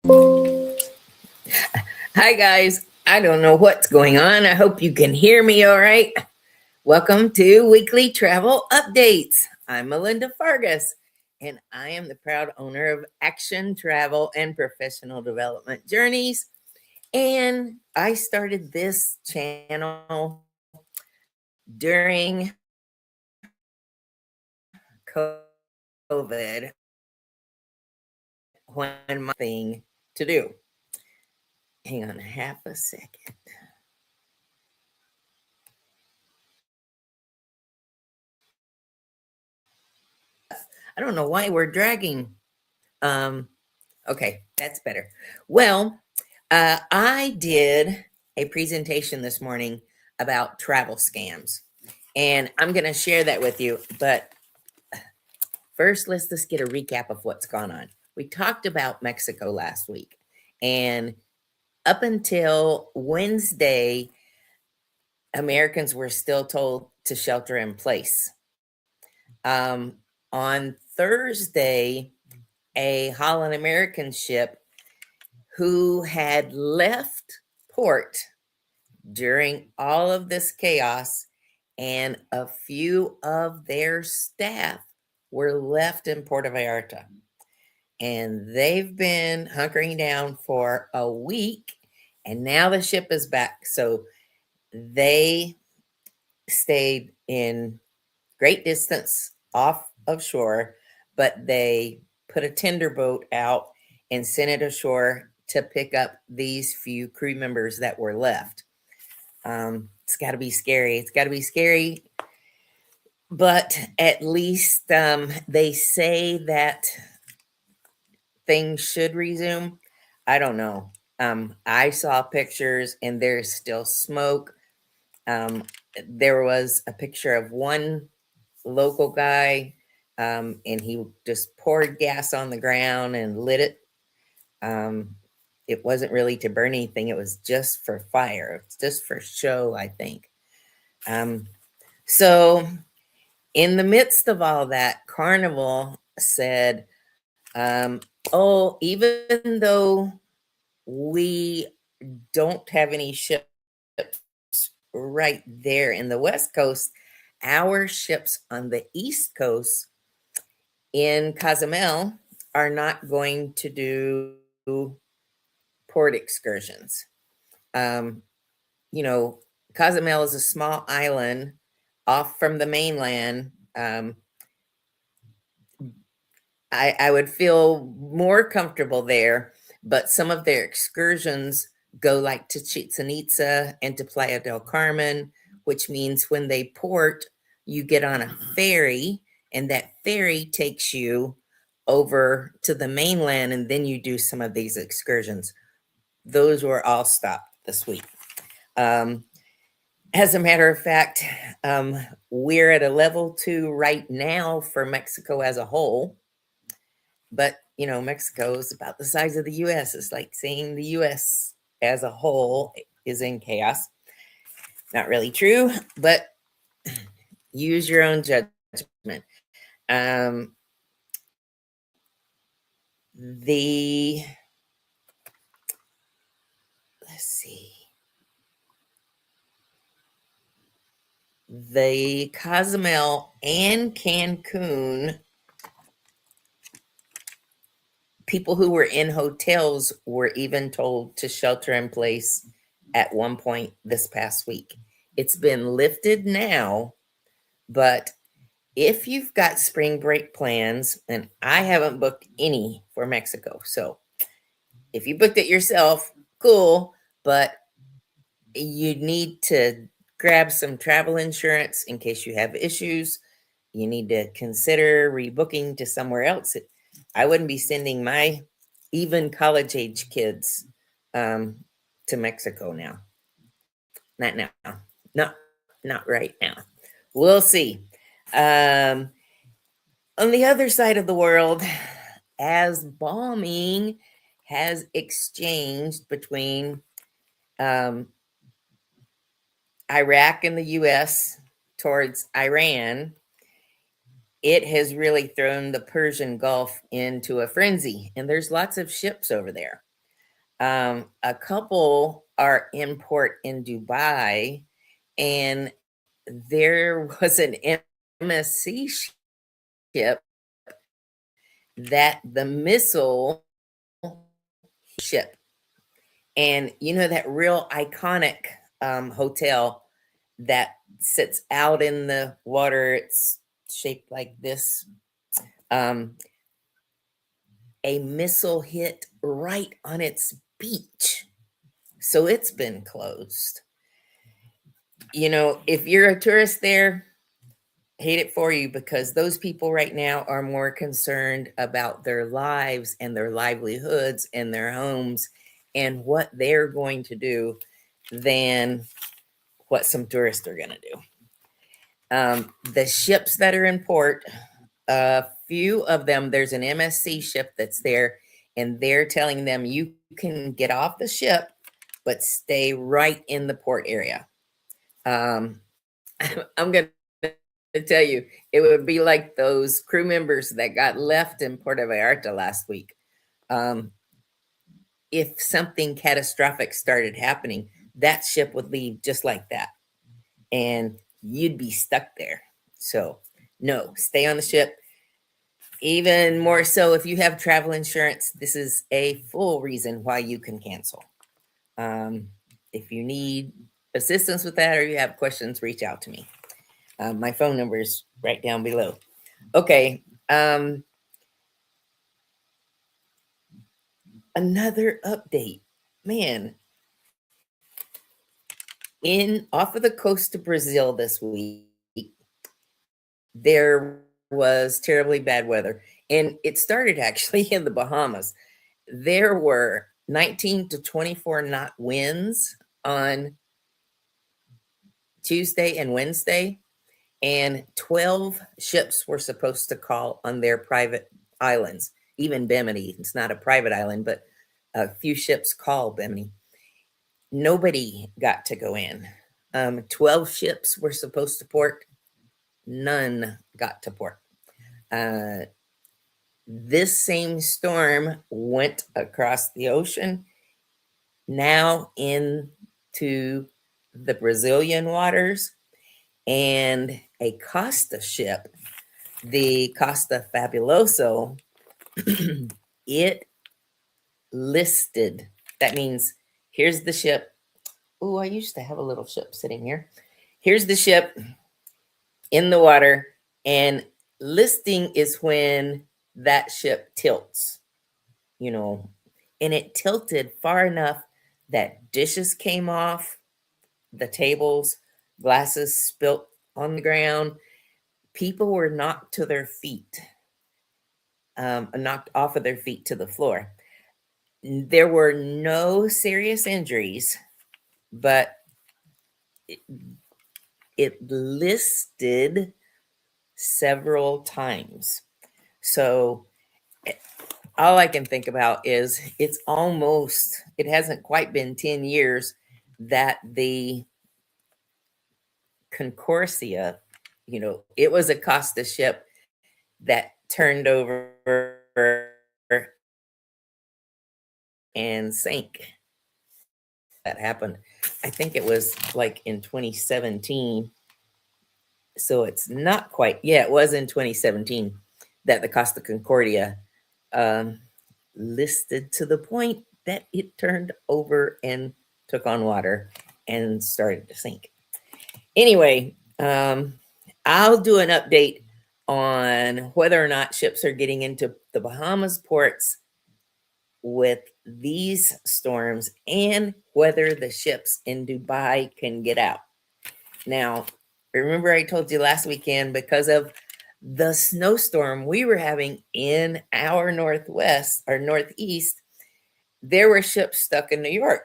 Hi, guys. I don't know what's going on. I hope you can hear me all right. Welcome to Weekly Travel Updates. I'm Melinda Fargus, and I am the proud owner of Action Travel and Professional Development Journeys. And I started this channel during COVID when my thing to do. Hang on half a second. I don't know why we're dragging. Um, okay, that's better. Well, I did a presentation this morning about travel scams, and I'm going to share that with you. But first, let's just get a recap of what's gone on. We talked about Mexico last week, and up until Wednesday, Americans were still told to shelter in place. On Thursday, a Holland American ship who had left port during all of this chaos, and a few of their staff were left in Puerto Vallarta. And they've been hunkering down for a week, and now the ship is back. So they stayed in great distance off of shore, but they put a tender boat out and sent it ashore to pick up these few crew members that were left. It's got to be scary. It's got to be scary. But at least they say that things should resume. I don't know. I saw pictures and there's still smoke. There was a picture of one local guy, and he just poured gas on the ground and lit it. It wasn't really to burn anything. It was just for fire. It's just for show, I think. So in the midst of all that, Carnival said, oh, even though we don't have any ships right there in the West Coast, our ships on the East Coast in Cozumel are not going to do port excursions. You know, Cozumel is a small island off from the mainland. I would feel more comfortable there, but some of their excursions go like to Chichen Itza and to Playa del Carmen, which means when they port, you get on a ferry, and that ferry takes you over to the mainland, and then you do some of these excursions. Those were all stopped this week. As a matter of fact, we're at a level 2 right now for Mexico as a whole. But, you know, Mexico is about the size of the US. It's like saying the US as a whole is in chaos. Not really true, but use your own judgment. The let's see. The Cozumel and Cancun people who were in hotels were even told to shelter in place at one point this past week. It's been lifted now, but if you've got spring break plans, and I haven't booked any for Mexico, so if you booked it yourself, cool, but you need to grab some travel insurance in case you have issues. You need to consider rebooking to somewhere else. I wouldn't be sending my even college age kids to Mexico now. Not now. Not right now. We'll see. On the other side of the world, as bombing has exchanged between Iraq and the US towards Iran, it has really thrown the Persian Gulf into a frenzy. And there's lots of ships over there. A couple are in port in Dubai, and there was an MSC ship that the missile ship, and you know that real iconic hotel that sits out in the water. It's shaped like this. Um, a missile hit right on its beach, so it's been closed. You know, if you're a tourist there, hate it for you, because those people right now are more concerned about their lives and their livelihoods and their homes and what they're going to do than what some tourists are going to do. The ships that are in port, a few of them, there's an MSC ship that's there, and they're telling them you can get off the ship, but stay right in the port area. I'm going to tell you, it would be like those crew members that got left in Puerto Vallarta last week. If something catastrophic started happening, that ship would leave just like that, and you'd be stuck there. So, no, stay on the ship. Even more so, if you have travel insurance, this is a full reason why you can cancel. If you need assistance with that or you have questions, reach out to me. My phone number is right down below. Okay. Another update. Man, off of the coast of Brazil this week, there was terribly bad weather. And it started actually in the Bahamas. There were 19 to 24 knot winds on Tuesday and Wednesday, and 12 ships were supposed to call on their private islands. Even Bimini, it's not a private island, but a few ships call Bimini. Nobody got to go in. 12 ships were supposed to port. None got to port. This same storm went across the ocean, now into the Brazilian waters, and a Costa ship, the Costa Fabuloso, it listed. That means here's the ship. Oh, I used to have a little ship sitting here. Here's the ship in the water, and listing is when that ship tilts, you know, and it tilted far enough that dishes came off the tables, glasses spilt on the ground, people were knocked to their feet, knocked off of their feet to the floor. There were no serious injuries, but it listed several times. So all I can think about is it hasn't quite been 10 years that the Concordia, you know, it was a Costa ship that turned over and sank. That happened. I think it was like in 2017. So it's not quite. Yeah, it was in 2017 that the Costa Concordia listed to the point that it turned over and took on water and started to sink. Anyway, I'll do an update on whether or not ships are getting into the Bahamas ports with these storms and whether the ships in Dubai can get out. Now, remember I told you last weekend, because of the snowstorm we were having in our northwest or northeast, there were ships stuck in New York.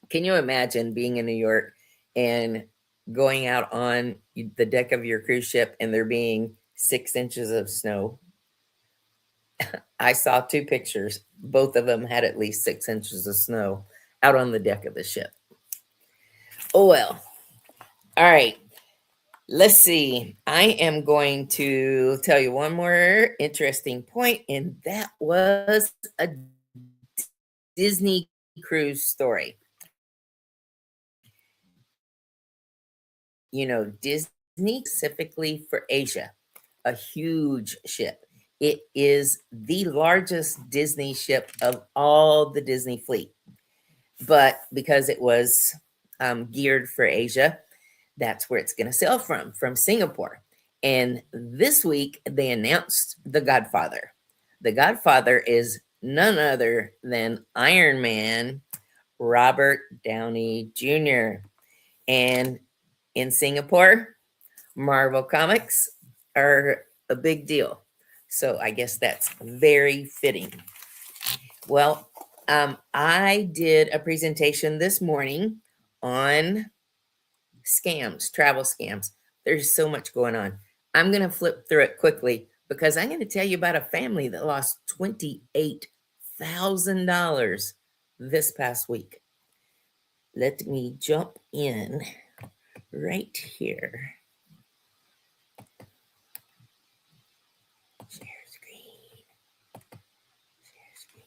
Can you imagine being in New York and going out on the deck of your cruise ship and there being 6 inches of snow? I saw 2 pictures. Both of them had at least 6 inches of snow out on the deck of the ship. Oh, well. All right. Let's see. I am going to tell you one more interesting point, and that was a Disney cruise story. You know, Disney specifically for Asia, a huge ship. It is the largest Disney ship of all the Disney fleet. But because it was geared for Asia, that's where it's going to sail from Singapore. And this week, they announced The Godfather. The Godfather is none other than Iron Man, Robert Downey Jr. And in Singapore, Marvel Comics are a big deal. So I guess that's very fitting. Well, I did a presentation this morning on scams, travel scams. There's so much going on. I'm going to flip through it quickly because I'm going to tell you about a family that lost $28,000 this past week. Let me jump in right here. Share screen. Share screen.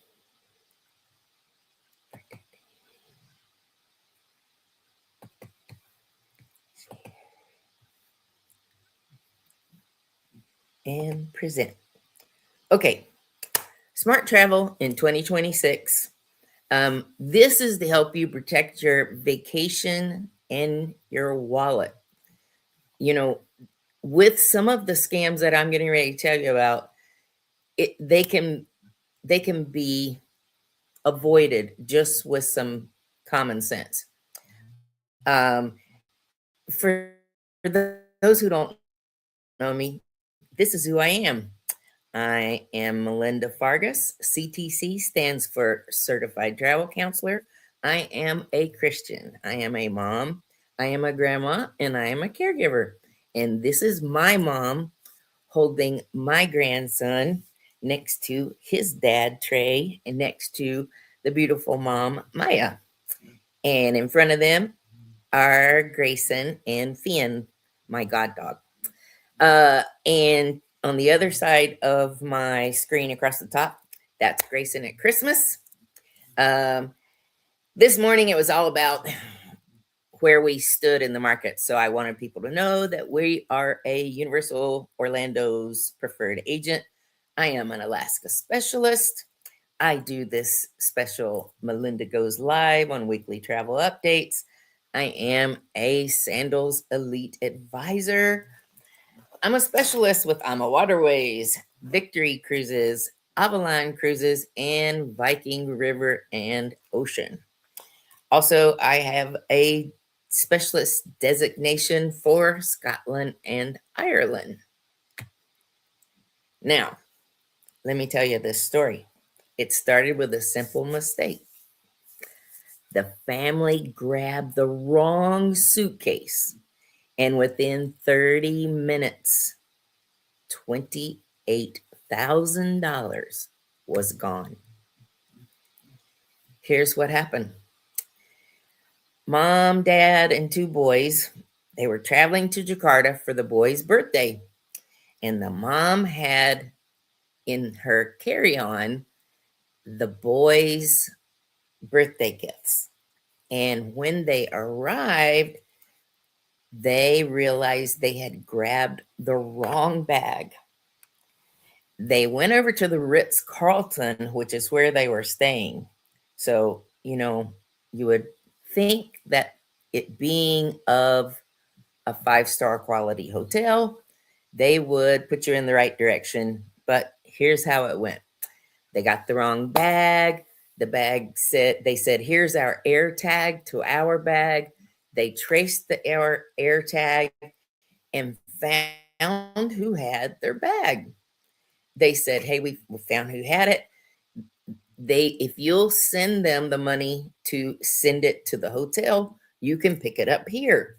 And present. Okay, smart travel in 2026. This is to help you protect your vacation and your wallet. You know, with some of the scams that I'm getting ready to tell you about, they can be avoided just with some common sense. For those who don't know me, this is who I am. I am Melinda Fargas. CTC stands for Certified Travel Counselor. I am a Christian. I am a mom. I am a grandma, and I am a caregiver. And this is my mom holding my grandson next to his dad, Trey, and next to the beautiful mom, Maya. And in front of them are Grayson and Finn, my god dog. And on the other side of my screen across the top, that's Grayson at Christmas. This morning it was all about where we stood in the market. So I wanted people to know that we are a Universal Orlando's preferred agent. I am an Alaska specialist. I do this special Melinda Goes Live on weekly travel updates. I am a Sandals Elite Advisor. I'm a specialist with AMA Waterways, Victory Cruises, Avalon Cruises, and Viking River and Ocean. Also, I have a specialist designation for Scotland and Ireland. Now, let me tell you this story. It started with a simple mistake. The family grabbed the wrong suitcase, and within 30 minutes, $28,000 was gone. Here's what happened. Mom, dad, and two boys, they were traveling to Jakarta for the boy's birthday. And the mom had in her carry-on the boys' birthday gifts. And when they arrived, they realized they had grabbed the wrong bag. They went over to the Ritz-Carlton, which is where they were staying. So, you know, you would think that it being of a 5-star quality hotel, they would put you in the right direction. But here's how it went. They got the wrong bag. The bag said, here's our air tag to our bag. They traced the air tag and found who had their bag. They said, hey, we found who had it. If you'll send them the money to send it to the hotel, you can pick it up here.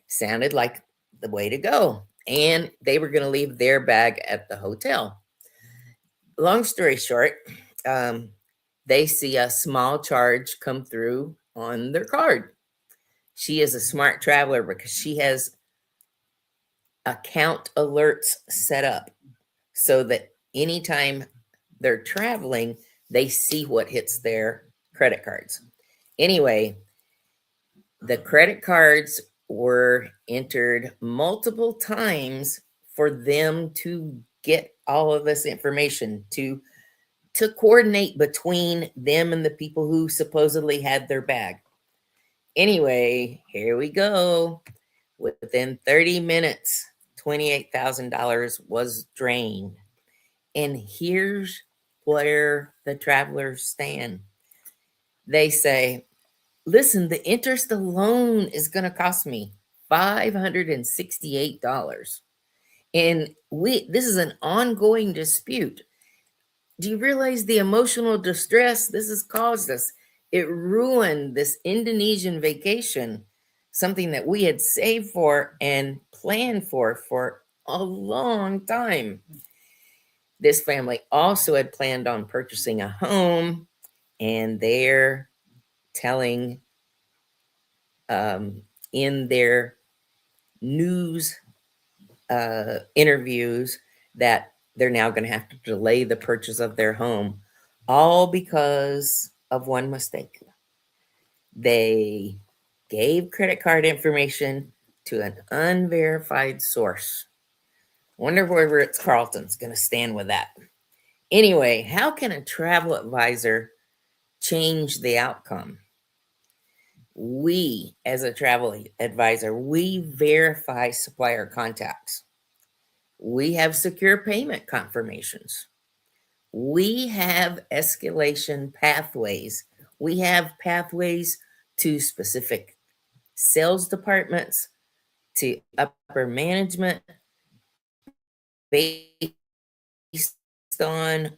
Sounded like the way to go. And they were going to leave their bag at the hotel. Long story short, they see a small charge come through on their card. She is a smart traveler because she has account alerts set up so that anytime they're traveling, they see what hits their credit cards. Anyway, the credit cards were entered multiple times for them to get all of this information to coordinate between them and the people who supposedly had their bag. Anyway, here we go. Within 30 minutes, $28,000 was drained. And here's where the travelers stand. They say, listen, the interest alone is going to cost me $568. And this is an ongoing dispute. Do you realize the emotional distress this has caused us? It ruined this Indonesian vacation, something that we had saved for and planned for a long time. This family also had planned on purchasing a home, and they're telling in their news interviews that they're now going to have to delay the purchase of their home, all because of one mistake. They gave credit card information to an unverified source. Wonder where Ritz-Carlton's going to stand with that. Anyway, how can a travel advisor change the outcome? We, as a travel advisor, we verify supplier contacts. We have secure payment confirmations. We have escalation pathways. We have pathways to specific sales departments, to upper management, based on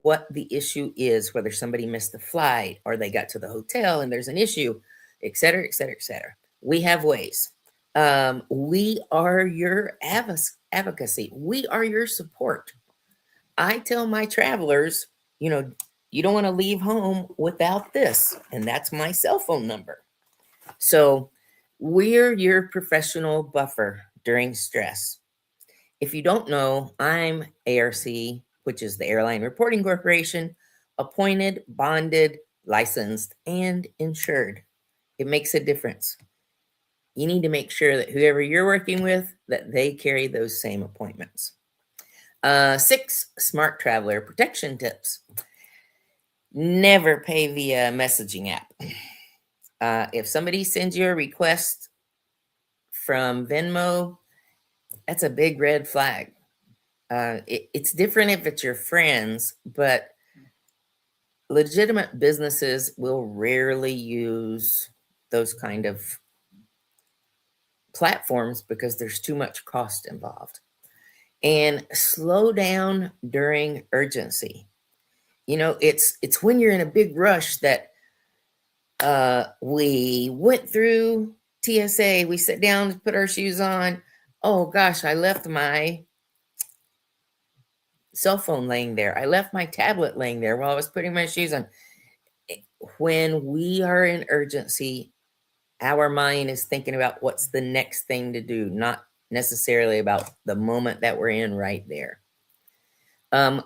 what the issue is, whether somebody missed the flight or they got to the hotel and there's an issue, et cetera, et cetera, et cetera. We have ways. We are your advocacy. We are your support. I tell my travelers, you don't want to leave home without this, and that's my cell phone number. So we're your professional buffer during stress. If you don't know, I'm ARC, which is the Airline Reporting Corporation, appointed, bonded, licensed, and insured. It makes a difference. You need to make sure that whoever you're working with, that they carry those same appointments. 6 smart traveler protection tips. Never pay via messaging app. If somebody sends you a request from Venmo, that's a big red flag. It's different if it's your friends, but legitimate businesses will rarely use those kind of platforms because there's too much cost involved. And slow down during urgency. It's when you're in a big rush that we went through TSA, we sat down to put our shoes on. Oh gosh, I left my cell phone laying there. I left my tablet laying there while I was putting my shoes on. When we are in urgency, our mind is thinking about what's the next thing to do, not necessarily about the moment that we're in right there.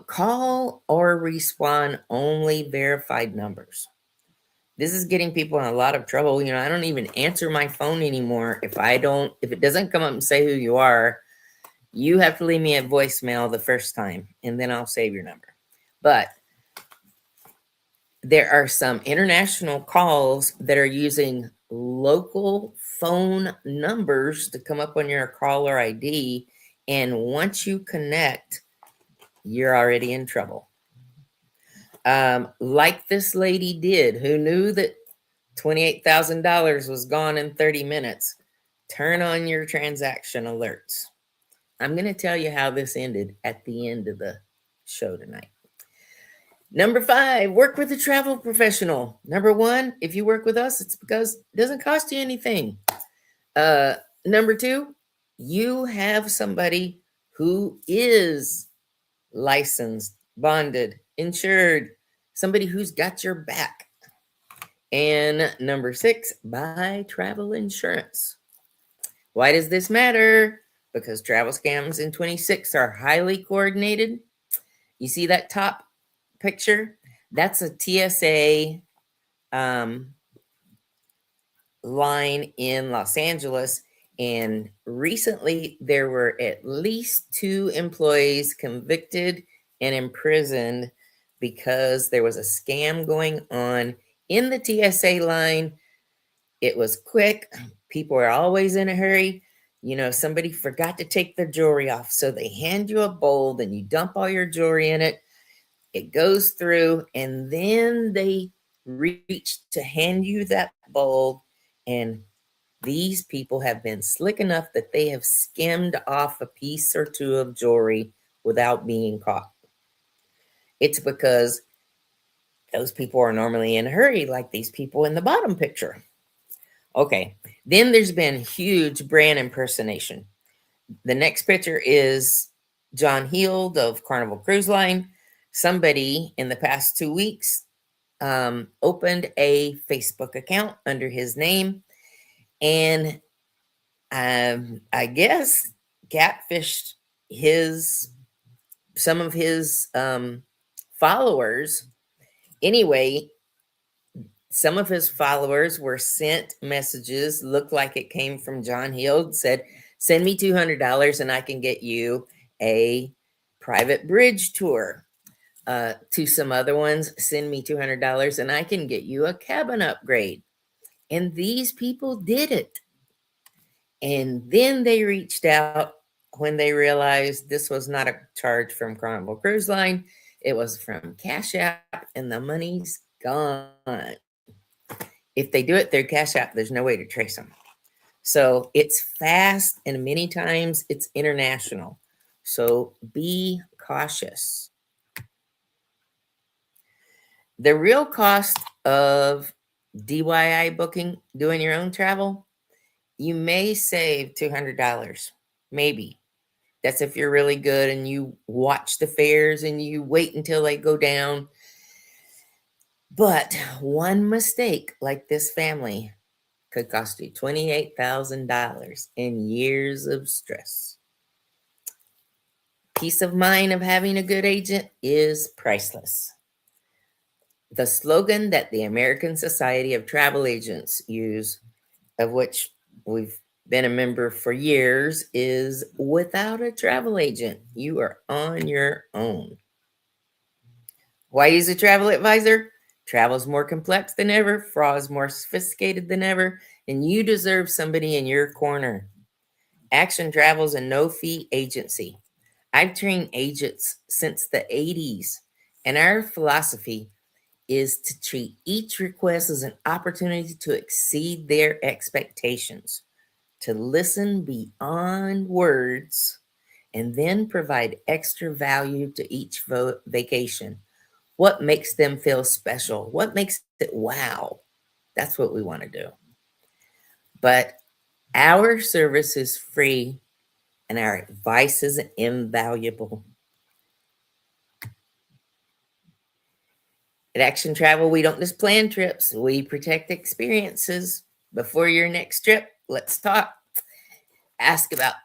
Call or respond only verified numbers. This is getting people in a lot of trouble. I don't even answer my phone anymore. If it doesn't come up and say who you are, you have to leave me a voicemail the first time, and then I'll save your number. But there are some international calls that are using local phone numbers to come up on your caller ID. And once you connect, you're already in trouble. Like this lady did, who knew that $28,000 was gone in 30 minutes. Turn on your transaction alerts. I'm going to tell you how this ended at the end of the show tonight. Number 5, work with a travel professional. Number 1, if you work with us, it's because it doesn't cost you anything. Number 2, you have somebody who is licensed, bonded, insured, somebody who's got your back. And number 6, buy travel insurance. Why does this matter? Because travel scams in 26 are highly coordinated. You see that top picture? That's a TSA line in Los Angeles. And recently, there were at least 2 employees convicted and imprisoned because there was a scam going on in the TSA line. It was quick. People are always in a hurry. You know, somebody forgot to take their jewelry off. So they hand you a bowl, then you dump all your jewelry in it. It goes through, and then they reach to hand you that bowl. And these people have been slick enough that they have skimmed off a piece or 2 of jewelry without being caught. It's because those people are normally in a hurry, like these people in the bottom picture. Okay, then there's been huge brand impersonation. The next picture is John Heald of Carnival Cruise Line. Somebody in the past 2 weeks opened a Facebook account under his name, and I guess catfished some of his followers. Anyway, some of his followers were sent messages, looked like it came from John Heald, said, send me $200 and I can get you a private bridge tour. To some other ones, send me $200 and I can get you a cabin upgrade. And these people did it. And then they reached out when they realized this was not a charge from Carnival Cruise Line. It was from Cash App, and the money's gone. If they do it through Cash App, there's no way to trace them. So it's fast, and many times it's international. So be cautious. The real cost of DIY booking, doing your own travel, you may save $200, maybe. That's if you're really good and you watch the fares and you wait until they go down. But one mistake, like this family, could cost you $28,000 in years of stress. Peace of mind of having a good agent is priceless. The slogan that the American Society of Travel Agents use, of which we've been a member for years, is without a travel agent, you are on your own. Why use a travel advisor? Travel is more complex than ever, fraud is more sophisticated than ever, and you deserve somebody in your corner. Action Travel is a no-fee agency. I've trained agents since the 80s, and our philosophy is to treat each request as an opportunity to exceed their expectations, to listen beyond words, and then provide extra value to each vacation. What makes them feel special? What makes it wow? That's what we want to do. But our service is free and our advice is invaluable. At Action Travel, we don't just plan trips, we protect experiences. Before your next trip, let's talk. Ask about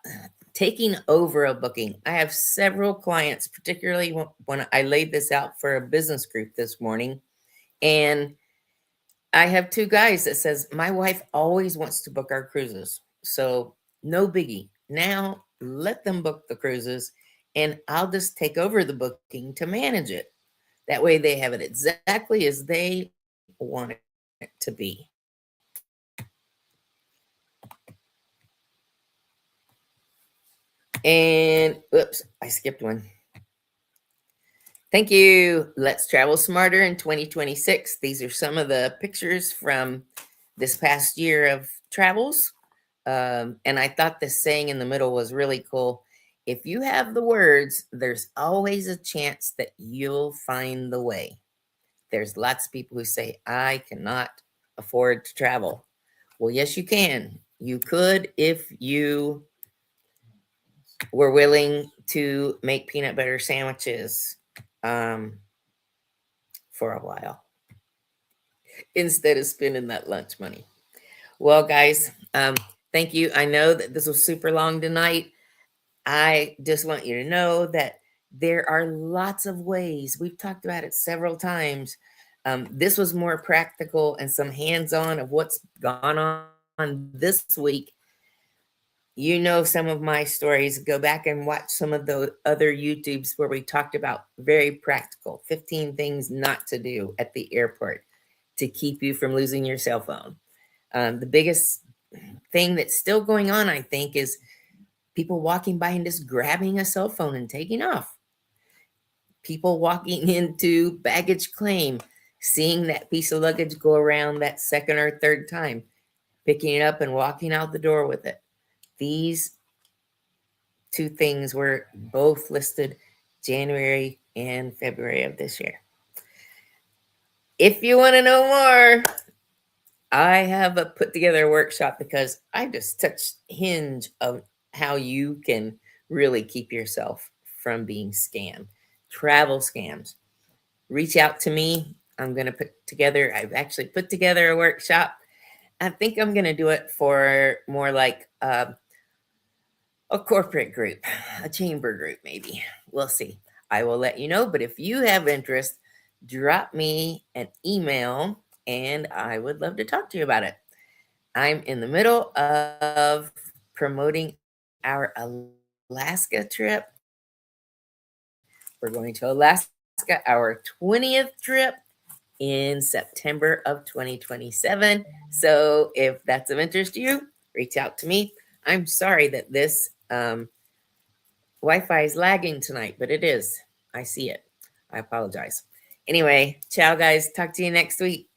taking over a booking. I have several clients, particularly when I laid this out for a business group this morning, and I have 2 guys that says, my wife always wants to book our cruises. So no biggie. Now let them book the cruises and I'll just take over the booking to manage it. That way they have it exactly as they want it to be. And oops, I skipped one. Thank you. Let's travel smarter in 2026. These are some of the pictures from this past year of travels. And I thought this saying in the middle was really cool. If you have the words, there's always a chance that you'll find the way. There's lots of people who say, I cannot afford to travel. Well, yes, you can. You could if you were willing to make peanut butter sandwiches for a while instead of spending that lunch money. Well, guys, thank you. I know that this was super long tonight. I just want you to know that there are lots of ways. We've talked about it several times. This was more practical and some hands-on of what's gone on this week. You know some of my stories. Go back and watch some of the other YouTubes where we talked about very practical 15 things not to do at the airport to keep you from losing your cell phone. The biggest thing that's still going on, I think, is people walking by and just grabbing a cell phone and taking off. People walking into baggage claim, seeing that piece of luggage go around that second or third time, picking it up and walking out the door with it. These two things were both listed January and February of this year. If you want to know more, I have put together a workshop because I just touched hinge of how you can really keep yourself from being scammed. Travel scams. Reach out to me. I've actually put together a workshop. I think I'm going to do it for more like a corporate group, a chamber group, maybe. We'll see. I will let you know. But if you have interest, drop me an email and I would love to talk to you about it. I'm in the middle of promoting our Alaska trip. We're going to Alaska, our 20th trip in September of 2027. So if that's of interest to you, reach out to me. I'm sorry that this Wi-Fi is lagging tonight, but it is. I see it. I apologize. Anyway, ciao, guys. Talk to you next week.